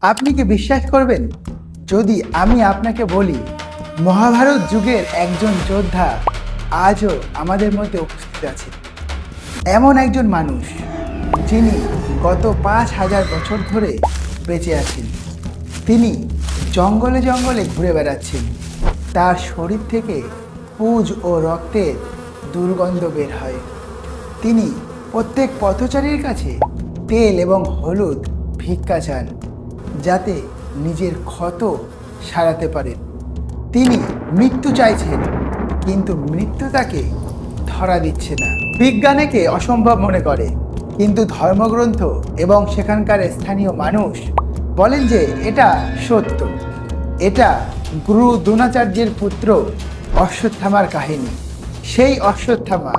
আপনি কি বিশ্বাস করবেন যদি আমি আপনাকে বলি মহাভারত যুগের একজন যোদ্ধা আজও আমাদের মধ্যে উপস্থিত আছে? এমন একজন মানুষ যিনি গত 5,000 বছর ধরে বেঁচে আছেন। তিনি জঙ্গলে জঙ্গলে ঘুরে বেড়াচ্ছেন। তার শরীর থেকে পুজ ও রক্তের দুর্গন্ধ বের হয়। তিনি প্রত্যেক পথচারীর কাছে তেল এবং হলুদ ভিক্ষা চান, যাতে নিজের ক্ষত সারাতে পারেন। তিনি মৃত্যু চাইছেন, কিন্তু মৃত্যু তাকে ধরা দিচ্ছে না। বিজ্ঞানীকে অসম্ভব মনে করে, কিন্তু ধর্মগ্রন্থ এবং সেখানকার স্থানীয় মানুষ বলেন যে এটা সত্য। এটা গুরু দ্রোণাচার্যের পুত্র অশ্বত্থামার কাহিনী। সেই অশ্বত্থামা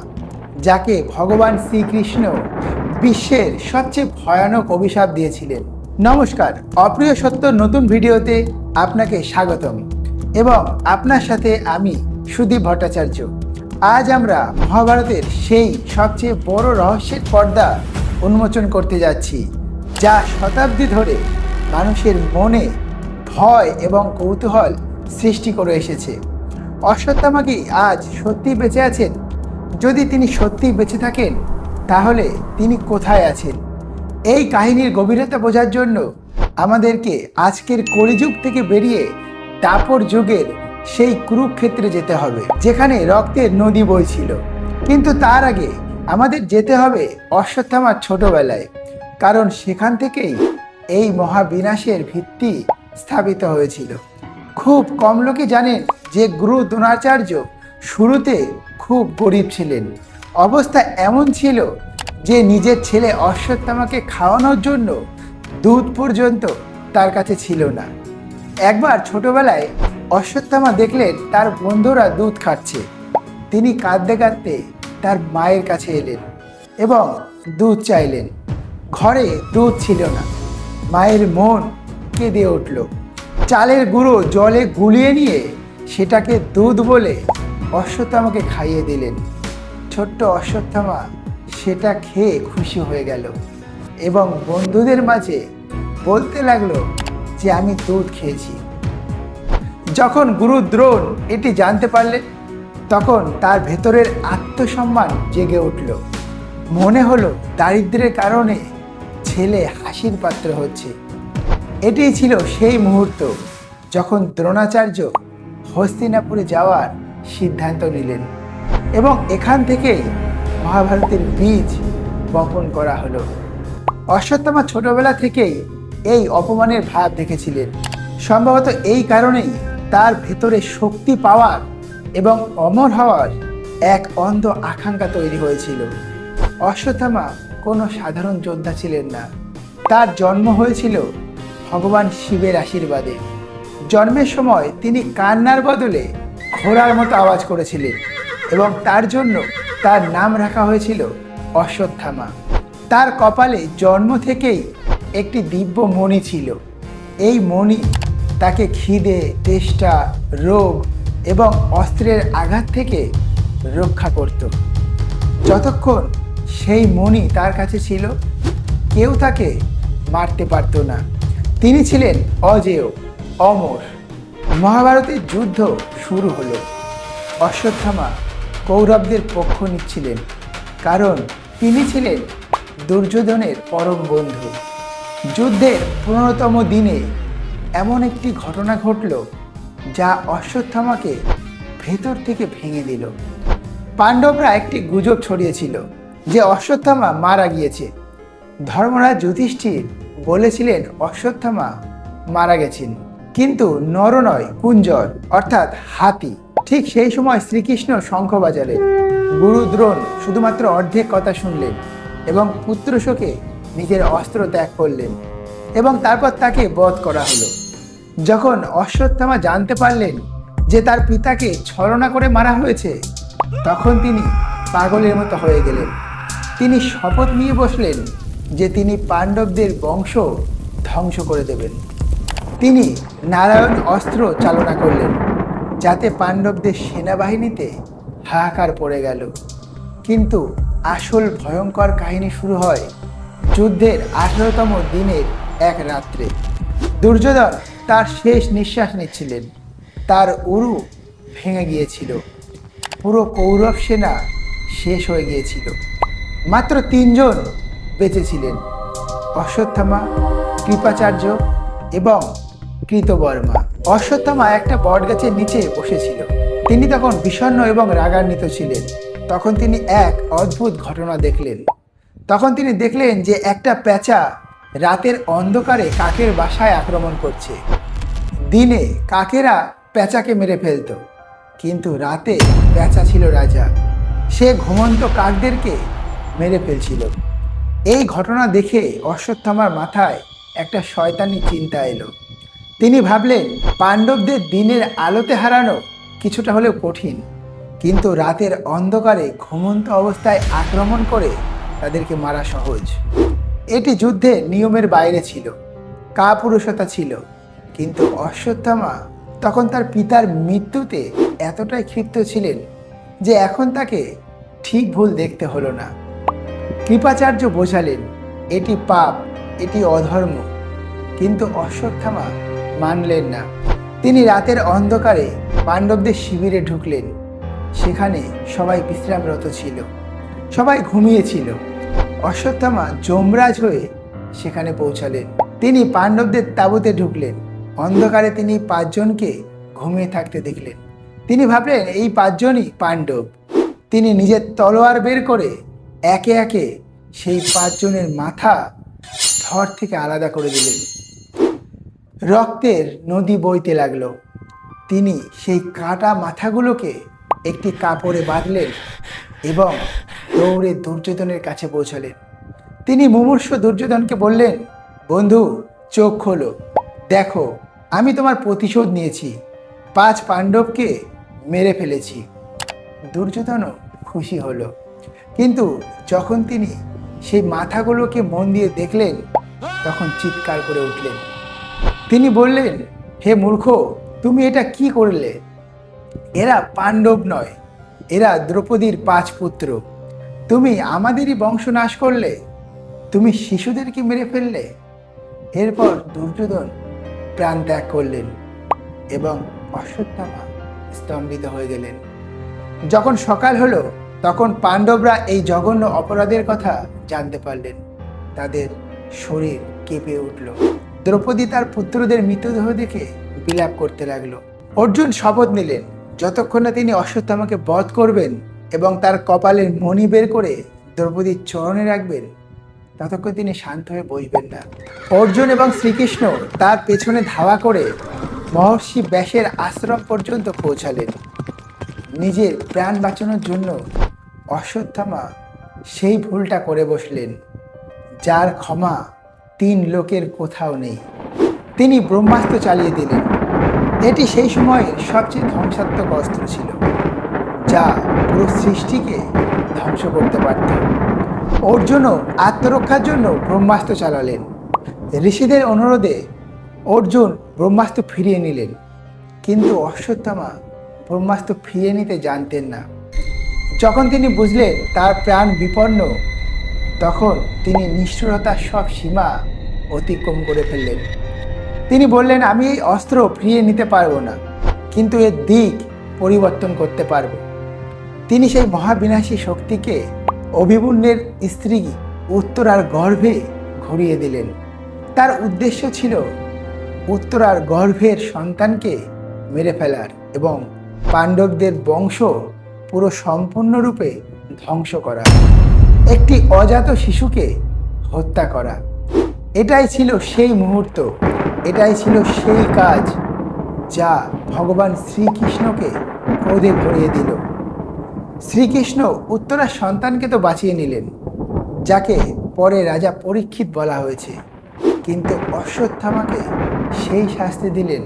যাকে ভগবান শ্রীকৃষ্ণ বিশ্বের সবচেয়ে ভয়ানক অভিশাপ দিয়েছিলেন। নমস্কার, অপ্রিয় সত্য নতুন ভিডিওতে আপনাকে স্বাগতম এবং আপনার সাথে আমি সুদীপ ভট্টাচার্য। আজ আমরা মহাভারতের সেই সবচেয়ে বড় রহস্যের পর্দা উন্মোচন করতে যাচ্ছি, যা শতাব্দী ধরে মানুষের মনে ভয় এবং কৌতূহল সৃষ্টি করে এসেছে। অশ্বত্থামা কি আজ সত্যি বেঁচে আছেন? যদি তিনি সত্যি বেঁচে থাকেন, তাহলে তিনি কোথায় আছেন? এই কাহিনীর গভীরতা বোঝার জন্য আমাদেরকে আজকের কলিযুগ থেকে বেরিয়ে দাপর যুগের সেই কুরুক্ষেত্রে যেতে হবে, যেখানে রক্তের নদী বইছিল। কিন্তু তার আগে আমাদের যেতে হবে অশ্বত্থামার ছোটবেলায়, কারণ সেখান থেকেই এই মহাবিনাশের ভিত্তি স্থাপিত হয়েছিল। খুব কম লোকে জানেন যে গুরু দ্রোণাচার্য শুরুতে খুব গরিব ছিলেন। অবস্থা এমন ছিল যে নিজের ছেলে অশ্বত্থামাকে খাওয়ানোর জন্য দুধ পর্যন্ত তার কাছে ছিল না। একবার ছোটবেলায় অশ্বত্থামা দেখলেন তার বন্ধুরা দুধ খাচ্ছে। তিনি কাঁদতে কাঁদতে তার মায়ের কাছে এলেন এবং দুধ চাইলেন। ঘরে দুধ ছিল না। মায়ের মন কেঁদে উঠল। চালের গুঁড়ো জলে গুলিয়ে নিয়ে সেটাকে দুধ বলে অশ্বত্থামাকে খাইয়ে দিলেন। ছোট্ট অশ্বত্থামা সেটা খেয়ে খুশি হয়ে গেল এবং বন্ধুদের মাঝে বলতে লাগলো যে আমি দুধ খেয়েছি। যখন গুরু দ্রোণ এটি জানতে পারলেন, তখন তার ভেতরের আত্মসম্মান জেগে উঠল। মনে হলো দারিদ্র্যের কারণে ছেলে হাসির পাত্র হচ্ছে। এটি ছিল সেই মুহূর্ত যখন দ্রোণাচার্য হস্তিনাপুরে যাওয়ার সিদ্ধান্ত নিলেন এবং এখান থেকেই মহাভারতের বীজ বপন করা হলো। অশ্বত্থামা ছোটবেলা থেকেই এই অপমানের ভাব দেখেছিলেন। সম্ভবত এই কারণেই তার ভেতরে শক্তি পাওয়ার এবং অমর হওয়ার এক অন্ধ আকাঙ্ক্ষা তৈরি হয়েছিল। অশ্বত্থামা কোনো সাধারণ যোদ্ধা ছিলেন না। তার জন্ম হয়েছিল ভগবান শিবের আশীর্বাদে। জন্মের সময় তিনি কান্নার বদলে ঘোড়ার মতো আওয়াজ করেছিলেন এবং তার জন্য তার নাম রাখা হয়েছিল অশ্বত্থামা। তার কপালে জন্ম থেকেই একটি দিব্য মণি ছিল। এই মণি তাকে খিদে, তেষ্টা, রোগ এবং অস্ত্রের আঘাত থেকে রক্ষা করত। যতক্ষণ সেই মণি তার কাছে ছিল, কেউ তাকে মারতে পারত না। তিনি ছিলেন অজেয়, অমর। মহাভারতের যুদ্ধ শুরু হলো। অশ্বত্থামা কৌরবদের পক্ষ নিচ্ছিলেন, কারণ তিনি ছিলেন দুর্যোধনের পরম বন্ধু। যুদ্ধের 15তম দিনে এমন একটি ঘটনা ঘটল যা অশ্বত্থামাকে ভেতর থেকে ভেঙে দিল। পাণ্ডবরা একটি গুজব ছড়িয়েছিল যে অশ্বত্থামা মারা গিয়েছে। ধর্মরাজ যুধিষ্ঠির বলেছিলেন অশ্বত্থামা মারা গেছেন, কিন্তু নর নয়, কুঞ্জর অর্থাৎ হাতি। ঠিক সেই সময় শ্রীকৃষ্ণ শঙ্খ বাজালেন। গুরু দ্রোণ শুধুমাত্র অর্ধেক কথা শুনলেন এবং পুত্র শোকে নিজের অস্ত্র ত্যাগ করলেন এবং তারপর তাকে বধ করা হলো। যখন অশ্বত্থামা জানতে পারলেন যে তার পিতাকে ছলনা করে মারা হয়েছে, তখন তিনি পাগলের মতো হয়ে গেলেন। তিনি শপথ নিয়ে বসলেন যে তিনি পাণ্ডবদের বংশ ধ্বংস করে দেবেন। তিনি নারায়ণ অস্ত্র চালনা করলেন, যাতে পাণ্ডবদের সেনাবাহিনীতে হাহাকার পড়ে গেল। কিন্তু আসল ভয়ঙ্কর কাহিনী শুরু হয় যুদ্ধের 18তম দিনের এক রাত্রে। দুর্যোধন তার শেষ নিঃশ্বাস নিচ্ছিলেন। তার উরু ভেঙে গিয়েছিল। পুরো কৌরব সেনা শেষ হয়ে গিয়েছিল। মাত্র 3 জন বেঁচে ছিলেন, অশ্বত্থামা, কৃপাচার্য এবং কৃতবর্মা। অশ্বত্থামা একটা বটগাছের নিচে বসেছিল। তিনি তখন বিষণ্ণ এবং রাগান্বিত ছিলেন। তখন তিনি এক অদ্ভুত ঘটনা দেখলেন। তখন তিনি দেখলেন যে একটা পেঁচা রাতের অন্ধকারে কাকের বাসায় আক্রমণ করছে। দিনে কাকেরা পেঁচাকে মেরে ফেলত, কিন্তু রাতে পেঁচা ছিল রাজা। সে ঘুমন্ত কাকদেরকে মেরে ফেলছিল। এই ঘটনা দেখে অশ্বত্থামার মাথায় একটা শয়তানি চিন্তা এলো। তিনি ভাবলেন, পাণ্ডবদের দিনের আলোতে হারানো কিছুটা হলেও কঠিন, কিন্তু রাতের অন্ধকারে ঘুমন্ত অবস্থায় আক্রমণ করে তাদেরকে মারা সহজ। এটি যুদ্ধের নিয়মের বাইরে ছিল, কাপুরুষতা ছিল। কিন্তু অশ্বত্থামা তখন তার পিতার মৃত্যুতে এতটাই ক্ষিপ্ত ছিলেন যে এখন তাকে ঠিক ভুল দেখতে হলো না। কৃপাচার্য বোঝালেন, এটি পাপ, এটি অধর্ম, কিন্তু অশ্বত্থামা মানলেন না। তিনি রাতের অন্ধকারে পাণ্ডবদের শিবিরে ঢুকলেন। সেখানে সবাই বিশ্রামরত ছিল, সবাই ঘুমিয়েছিল। অশ্বত্থামা যমরাজ হয়ে সেখানে পৌঁছালেন। তিনি পাণ্ডবদের তাঁবুতে ঢুকলেন। অন্ধকারে তিনি 5 জনকে ঘুমিয়ে থাকতে দেখলেন। তিনি ভাবলেন, এই 5 জনই পাণ্ডব। তিনি নিজের তলোয়ার বের করে একে একে সেই 5 জনের মাথা ধর থেকে আলাদা করে দিলেন। রক্তের নদী বইতে লাগলো। তিনি সেই কাটা মাথাগুলোকে একটি কাপড়ে বাঁধলেন এবং দৌড়ে দুর্যোধনের কাছে পৌঁছালেন। তিনি মুমূর্ষ দুর্যোধনকে বললেন, বন্ধু, চোখ খোলো, দেখো, আমি তোমার প্রতিশোধ নিয়েছি। 5 পাণ্ডবকে মেরে ফেলেছি। দুর্যোধনও খুশি হলো, কিন্তু যখন তিনি সেই মাথাগুলোকে মন দিয়ে দেখলেন তখন চিৎকার করে উঠলেন। তিনি বললেন, হে মূর্খ, তুমি এটা কি করলে? এরা পাণ্ডব নয়, এরা দ্রৌপদীর 5 পুত্র। তুমি আমাদেরই বংশ নাশ করলে, তুমি শিশুদেরকে মেরে ফেললে। এরপর দুর্যোধন প্রাণ ত্যাগ করলেন এবং অশ্বত্থামা স্তম্ভিত হয়ে গেলেন। যখন সকাল হলো তখন পাণ্ডবরা এই জঘন্য অপরাধের কথা জানতে পারলেন। তাদের শরীর কেঁপে উঠল। দ্রৌপদী তার পুত্রদের মৃতদেহ দেখে বিলাপ করতে লাগলো। অর্জুন শপথ নিলেন, যতক্ষণ না তিনি অশ্বত্থামাকে বধ করবেন এবং তার কপালের মণি বের করে দ্রৌপদীর চরণে রাখবেন, ততক্ষণ তিনি শান্ত হয়ে বসবেন না। অর্জুন এবং শ্রীকৃষ্ণ তার পেছনে ধাওয়া করে মহর্ষি ব্যাসের আশ্রম পর্যন্ত পৌঁছালেন। নিজের প্রাণ বাঁচানোর জন্য অশ্বত্থামা সেই ভুলটা করে বসলেন যার ক্ষমা 3 লোকের কোথাও নেই। তিনি ব্রহ্মাস্ত্র চালিয়ে দিলেন। এটি সেই সময়ের সবচেয়ে ধ্বংসাত্মক অস্ত্র ছিল, যা পুরো সৃষ্টিকে ধ্বংস করতে পারত। অর্জুনও আত্মরক্ষার জন্য ব্রহ্মাস্ত্র চালালেন। ঋষিদের অনুরোধে অর্জুন ব্রহ্মাস্ত্র ফিরিয়ে নিলেন, কিন্তু অশ্বত্থামা ব্রহ্মাস্ত্র ফিরিয়ে নিতে জানতেন না। যখন তিনি বুঝলেন তার প্রাণ বিপন্ন, তখন তিনি নিষ্ঠুরতার সব সীমা অতিক্রম করে ফেললেন। তিনি বললেন, আমি এই অস্ত্র ফিরিয়ে নিতে পারবো না, কিন্তু এর দিক পরিবর্তন করতে পারব। তিনি সেই মহাবিনাশী শক্তিকে অভিমন্যুর স্ত্রী উত্তরার গর্ভে ঘুরিয়ে দিলেন। তার উদ্দেশ্য ছিল উত্তরার গর্ভের সন্তানকে মেরে ফেলার এবং পাণ্ডবদের বংশ পুরো সম্পূর্ণরূপে ধ্বংস করা, একটি অজাত শিশুকে হত্যা করা। এটাই ছিল সেই মুহূর্ত, এটাই ছিল সেই কাজ যা ভগবান শ্রীকৃষ্ণকে ক্রোধে ভরিয়ে দিল। শ্রীকৃষ্ণ উত্তরার সন্তানকে তো বাঁচিয়ে নিলেন, যাকে পরে রাজা পরীক্ষিত বলা হয়েছে, কিন্তু অশ্বত্থামাকে সেই শাস্তি দিলেন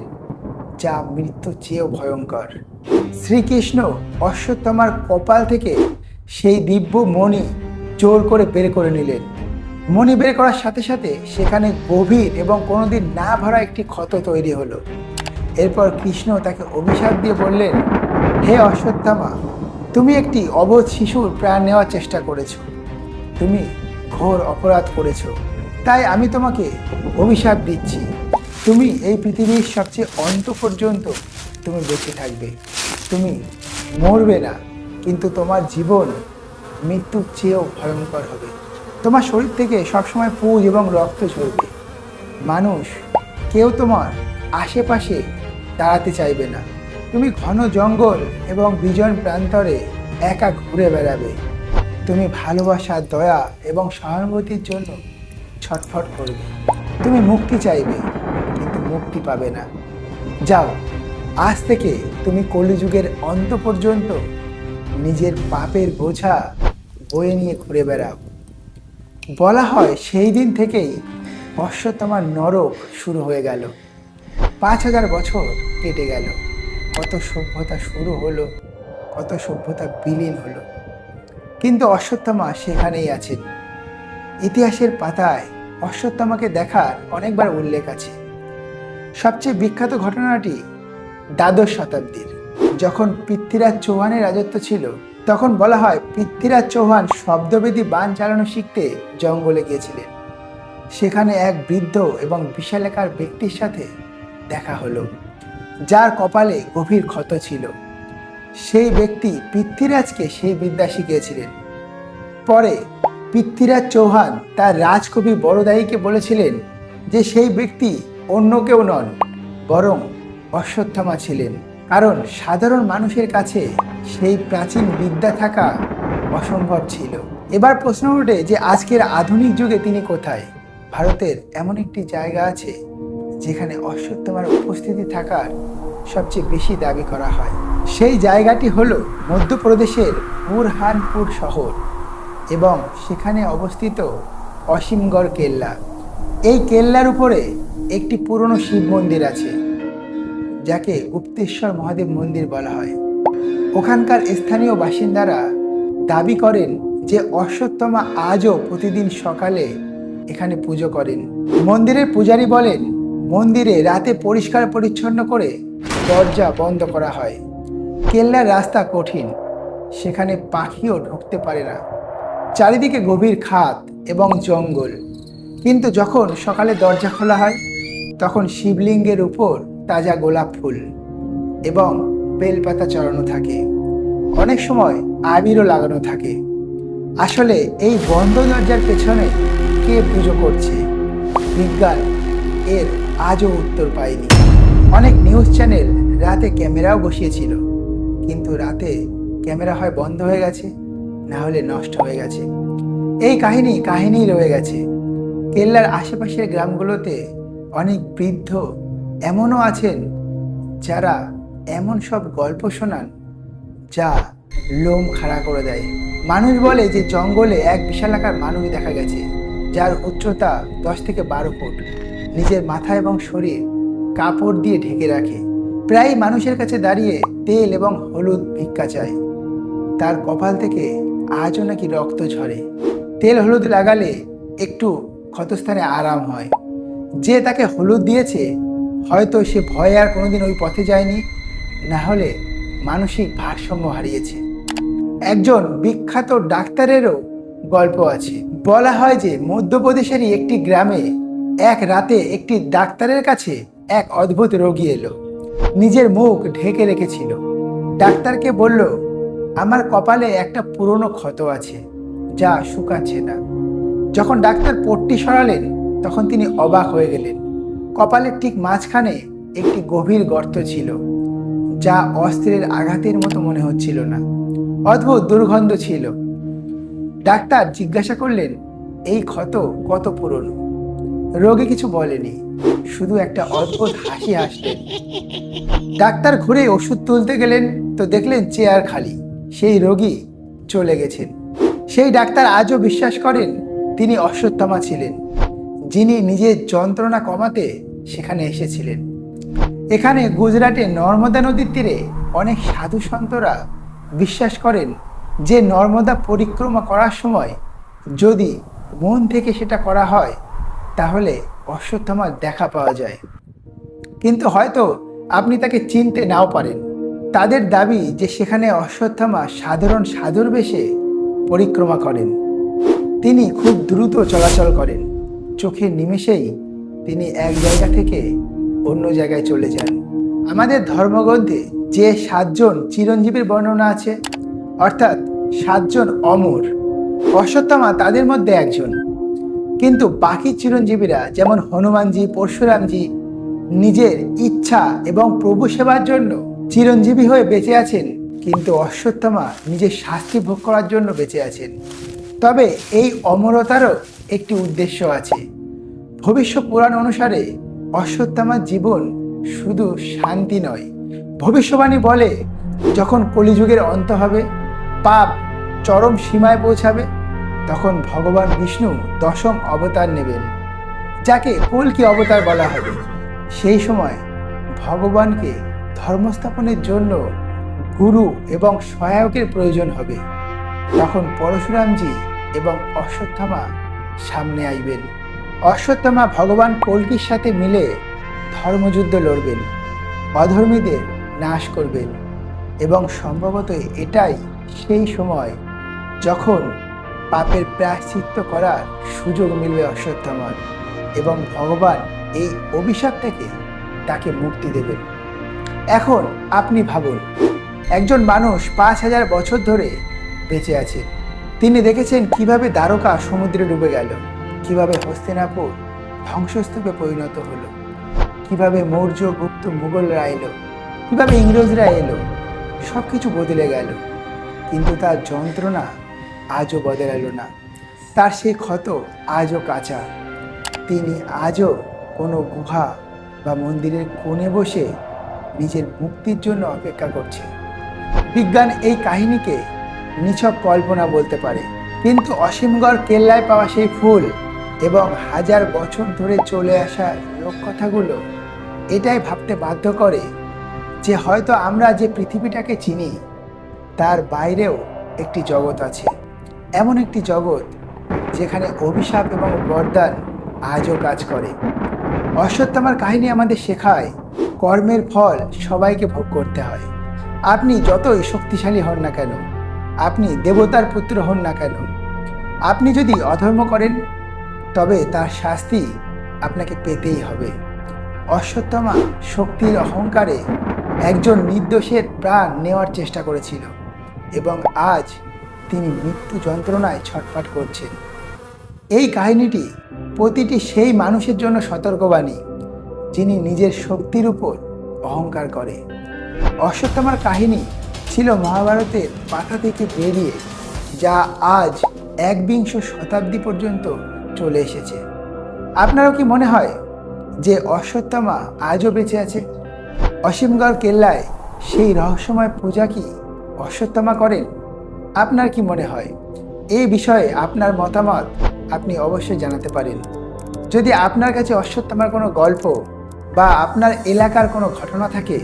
যা মৃত্যুর চেয়েও ভয়ঙ্কর। শ্রীকৃষ্ণ অশ্বত্থামার কপাল থেকে সেই দিব্য মণি জোর করে বের করে নিলেন। মণি বের করার সাথে সাথে সেখানে গভীর এবং কোনোদিন না ভরা একটি ক্ষত তৈরি হলো। এরপর কৃষ্ণ তাকে অভিশাপ দিয়ে বললেন, হে অশ্বত্থামা, তুমি একটি অবোধ শিশুর প্রাণ নেওয়ার চেষ্টা করেছো, তুমি ঘোর অপরাধ করেছো, তাই আমি তোমাকে অভিশাপ দিচ্ছি। তুমি এই পৃথিবীর সবচেয়ে অন্ত পর্যন্ত তুমি বেঁচে থাকবে। তুমি মরবে না, কিন্তু তোমার জীবন মৃত্যুর চেয়েও ভয়ঙ্কর হবে। তোমার শরীর থেকে সবসময় পুঁজ এবং রক্ত ঝরবে। মানুষ কেউ তোমার আশেপাশে দাঁড়াতে চাইবে না। তুমি ঘন জঙ্গল এবং বিজন প্রান্তরে একা ঘুরে বেড়াবে। তুমি ভালোবাসা, দয়া এবং সহানুভূতির জন্য ছটফট করবে। তুমি মুক্তি চাইবে, কিন্তু মুক্তি পাবে না। যাও, আজ থেকে তুমি কলিযুগের অন্ত পর্যন্ত নিজের পাপের বোঝা বয়ে নিয়ে ঘুরে বেড়াও। বলা হয় সেই দিন থেকেই অশ্বত্থামার নরক শুরু হয়ে গেল। 5000 বছর কেটে গেল। কত সভ্যতা শুরু হলো, কত সভ্যতা বিলীন হলো, কিন্তু অশ্বত্থামা সেখানেই আছেন। ইতিহাসের পাতায় অশ্বত্থামাকে দেখার অনেকবার উল্লেখ আছে। সবচেয়ে বিখ্যাত ঘটনাটি দ্বাদশ শতাব্দীর, যখন পৃথ্বীরাজ চৌহানের রাজত্ব ছিল। তখন বলা হয় পৃথ্বীরাজ চৌহান শব্দবেদী বান চালানো শিখতে জঙ্গলে গিয়েছিলেন। সেখানে এক বৃদ্ধ এবং বিশালাকার ব্যক্তির সাথে দেখা হলো, যার কপালে গভীর ক্ষত ছিল। সেই ব্যক্তি পৃথ্বীরাজকে সেই বিদ্যা শিখিয়েছিলেন। পরে পৃথ্বীরাজ চৌহান তার রাজকবি বড়দাইকে বলেছিলেন যে সেই ব্যক্তি অন্য কেউ নন, বরং অশ্বত্থামা ছিলেন। কারণ সাধারণ মানুষের কাছে সেই প্রাচীন বিদ্যা থাকা অসম্ভব ছিল। এবার প্রশ্ন ওঠে যে আজকের আধুনিক যুগে তিনি কোথায়? ভারতের এমন একটি জায়গা আছে যেখানে অশ্বত্থামার উপস্থিতি থাকার সবচেয়ে বেশি দাবি করা হয়। সেই জায়গাটি হলো মধ্যপ্রদেশের বুরহানপুর শহর এবং সেখানে অবস্থিত অসীমগড় কেল্লা। এই কেল্লার উপরে একটি পুরনো শিব মন্দির আছে, যাকে গুপ্তেশ্বর মহাদেব মন্দির বলা হয়। ওখানকার স্থানীয় বাসিন্দারা দাবি করেন যে অশ্বত্থামা আজও প্রতিদিন সকালে এখানে পুজো করেন। মন্দিরের পূজারী বলেন মন্দিরে রাতে পরিষ্কার পরিচ্ছন্ন করে দরজা বন্ধ করা হয়। কেল্লার রাস্তা কঠিন, সেখানে পাখিও ঢুকতে পারে না। চারিদিকে গভীর খাদ এবং জঙ্গল। কিন্তু যখন সকালে দরজা খোলা হয় তখন শিবলিঙ্গের উপর তাজা গোলাপ ফুল এবং বেলপাতা চড়ানো থাকে। অনেক সময় আবিরও লাগানো থাকে। আসলে এই বন্ধ দরজার পেছনে কে পুজো করছে, বিজ্ঞান এর আজও উত্তর পায়নি। অনেক নিউজ চ্যানেল রাতে ক্যামেরাও বসিয়েছিল, কিন্তু রাতে ক্যামেরা হয় বন্ধ হয়ে গেছে, না হলে নষ্ট হয়ে গেছে। এই কাহিনী রয়ে গেছে। কেল্লার আশেপাশের গ্রামগুলোতে অনেক বৃদ্ধ এমনও আছেন যারা এমন সব গল্প শোনান যা লোম খাড়া করে দেয়। মানুষ বলে যে জঙ্গলে এক বিশালাকার মানুষ দেখা গেছে, যার উচ্চতা 10 থেকে 12 ফুট, নিজের মাথা এবং শরীর কাপড় দিয়ে ঢেকে রাখে। প্রায় মানুষের কাছে দাঁড়িয়ে তেল এবং হলুদ ভিক্ষা চায়। তার কপাল থেকে আজও নাকি রক্ত ঝরে। তেল হলুদ লাগালে একটু ক্ষতস্থানে আরাম হয়। যে তাকে হলুদ দিয়েছে হয়তো সে ভয়ে আর কোনোদিন ওই পথে যায়নি, না হলে মানসিক ভারসাম্য হারিয়েছে। একজন বিখ্যাত ডাক্তারেরও গল্প আছে। বলা হয় যে মধ্যপ্রদেশেরই একটি গ্রামে এক রাতে একটি ডাক্তারের কাছে এক অদ্ভুত রোগী এলো। নিজের মুখ ঢেকে রেখেছিল। ডাক্তারকে বলল, আমার কপালে একটা পুরনো ক্ষত আছে যা শুকাচ্ছে না। যখন ডাক্তার পট্টি সরালেন তখন তিনি অবাক হয়ে গেলেন। কপালের ঠিক মাঝখানে একটি গভীর গর্ত ছিল, যা অস্ত্রের আঘাতের মতো মনে হচ্ছিল না। অদ্ভুত দুর্গন্ধ ছিল। ডাক্তার জিজ্ঞাসা করলেন, এই ক্ষত কত পুরনো? রোগী কিছু বলেনি, শুধু একটা অদ্ভুত হাসি হাসলেন। ডাক্তার ঘুরে ওষুধ তুলতে গেলেন তো দেখলেন চেয়ার খালি। সেই রোগী চলে গেছেন। সেই ডাক্তার আজও বিশ্বাস করেন তিনি অশ্বত্থামা ছিলেন, যিনি নিজের যন্ত্রণা কমাতে সেখানে এসেছিলেন। এখানে গুজরাটে নর্মদা নদীর তীরে অনেক সাধু সন্তরা বিশ্বাস করেন যে নর্মদা পরিক্রমা করার সময় যদি মন থেকে সেটা করা হয় তাহলে অশ্বত্থামার দেখা পাওয়া যায়। কিন্তু হয়তো আপনি তাকে চিনতে নাও পারেন। তাদের দাবি যে সেখানে অশ্বত্থামা সাধারণ সাধুর বেশে পরিক্রমা করেন। তিনি খুব দ্রুত চলাচল করেন। চোখের নিমেষেই তিনি এক জায়গা থেকে অন্য জায়গায় চলে যান। আমাদের ধর্মগ্রন্থে যে 7জন চিরঞ্জীবীর বর্ণনা আছে, অর্থাৎ 7জন অমর, অশ্বত্থামা তাদের মধ্যে একজন। কিন্তু বাকি চিরঞ্জীবীরা যেমন হনুমানজি, পরশুরামজি নিজের ইচ্ছা এবং প্রভু সেবার জন্য চিরঞ্জীবী হয়ে বেঁচে আছেন, কিন্তু অশ্বত্থামা নিজের শাস্তি ভোগ করার জন্য বেঁচে আছেন। তবে এই অমরতারও একটি উদ্দেশ্য আছে। ভবিষ্যৎ পুরাণ অনুসারে অশ্বত্থামার জীবন শুধু শান্তি নয়। ভবিষ্যবাণী বলে, যখন কলিযুগের অন্ত হবে, পাপ চরম সীমায় পৌঁছাবে, তখন ভগবান বিষ্ণু 10ম অবতার নেবেন, যাকে কল্কি অবতার বলা হবে। সেই সময় ভগবানকে ধর্মস্থাপনের জন্য গুরু এবং সহায়কের প্রয়োজন হবে। তখন পরশুরামজি এবং অশ্বত্থামা সামনে আইবেন। অশ্বত্থামা ভগবান কল্কির সাথে মিলে ধর্মযুদ্ধ লড়বেন, অধর্মীদের নাশ করবেন এবং সম্ভবত এটাই সেই সময় যখন পাপের প্রায়শ্চিত্ত করার সুযোগ মিলবে অশ্বত্থামার, এবং ভগবান এই অভিশাপ থেকে তাকে মুক্তি দেবেন। এখন আপনি ভাবুন, একজন মানুষ 5000 বছর ধরে বেঁচে আছেন। তিনি দেখেছেন কিভাবে দ্বারকা সমুদ্রে ডুবে গেল, কিভাবে হস্তিনাপুর ধ্বংসস্তূপে পরিণত হলো, কিভাবে মৌর্য, গুপ্ত, মুঘলরা এলো, কিভাবে ইংরেজরা এলো, সব কিছু বদলে গেল। কিন্তু তার যন্ত্রণা আজও বদলালো না, তার সেই ক্ষত আজও কাঁচা। তিনি আজও কোনো গুহা বা মন্দিরের কোণে বসে নিজের মুক্তির জন্য অপেক্ষা করছে। বিজ্ঞান এই কাহিনীকে নিছক কল্পনা বলতে পারে, কিন্তু অসীমগড় কেল্লায় পাওয়া সেই ফুল এবং 1000 বছর ধরে চলে আসা লোককথাগুলো এটাই ভাবতে বাধ্য করে যে হয়তো আমরা যে পৃথিবীটাকে চিনি তার বাইরেও একটি জগৎ আছে। এমন একটি জগৎ যেখানে অভিশাপ এবং বরদান আজও কাজ করে। অশ্বত্থামার কাহিনী আমাদের শেখায়, কর্মের ফল সবাইকে ভোগ করতে হয়। আপনি যতই শক্তিশালী হন না কেন, আপনি দেবতার পুত্র হন না কেন, আপনি যদি অধর্ম করেন তবে তার শাস্তি আপনাকে পেতেই হবে। অশ্বত্থামা শক্তির অহংকারে একজন নির্দোষের প্রাণ নেওয়ার চেষ্টা করেছিল, এবং আজ তিনি মৃত্যু যন্ত্রণায় ছটফট করছেন। এই কাহিনীটি প্রতিটি সেই মানুষের জন্য সতর্কবাণী যিনি নিজের শক্তির উপর অহংকার করে। অশ্বত্থামার কাহিনী ছিল মহাভারতের পাতা থেকে বেরিয়ে যা আজ 21 শতাব্দী পর্যন্ত চলে এসেছে। আপনারও কি মনে হয় যে অশ্বত্থামা আজও বেঁচে আছে? অসীমগড় কেল্লায় সেই রহস্যময় পূজা কি অশ্বত্থামা করেন? আপনার কি মনে হয়? এই বিষয়ে আপনার মতামত আপনি অবশ্যই জানাতে পারেন। যদি আপনার কাছে অশ্বত্থামার কোনো গল্প বা আপনার এলাকার কোনো ঘটনা থাকে,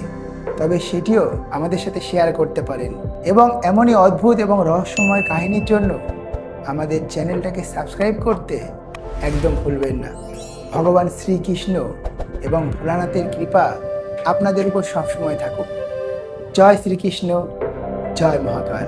তবে সেটিও আমাদের সাথে শেয়ার করতে পারেন। এবং এমনই অদ্ভুত এবং রহস্যময় কাহিনীর জন্য আমাদের চ্যানেলটাকে সাবস্ক্রাইব করতে একদম ভুলবেন না। ভগবান শ্রীকৃষ্ণ এবং ভোলানাথের কৃপা আপনাদের উপর সবসময় থাকুক। জয় শ্রীকৃষ্ণ, জয় মহাকাল।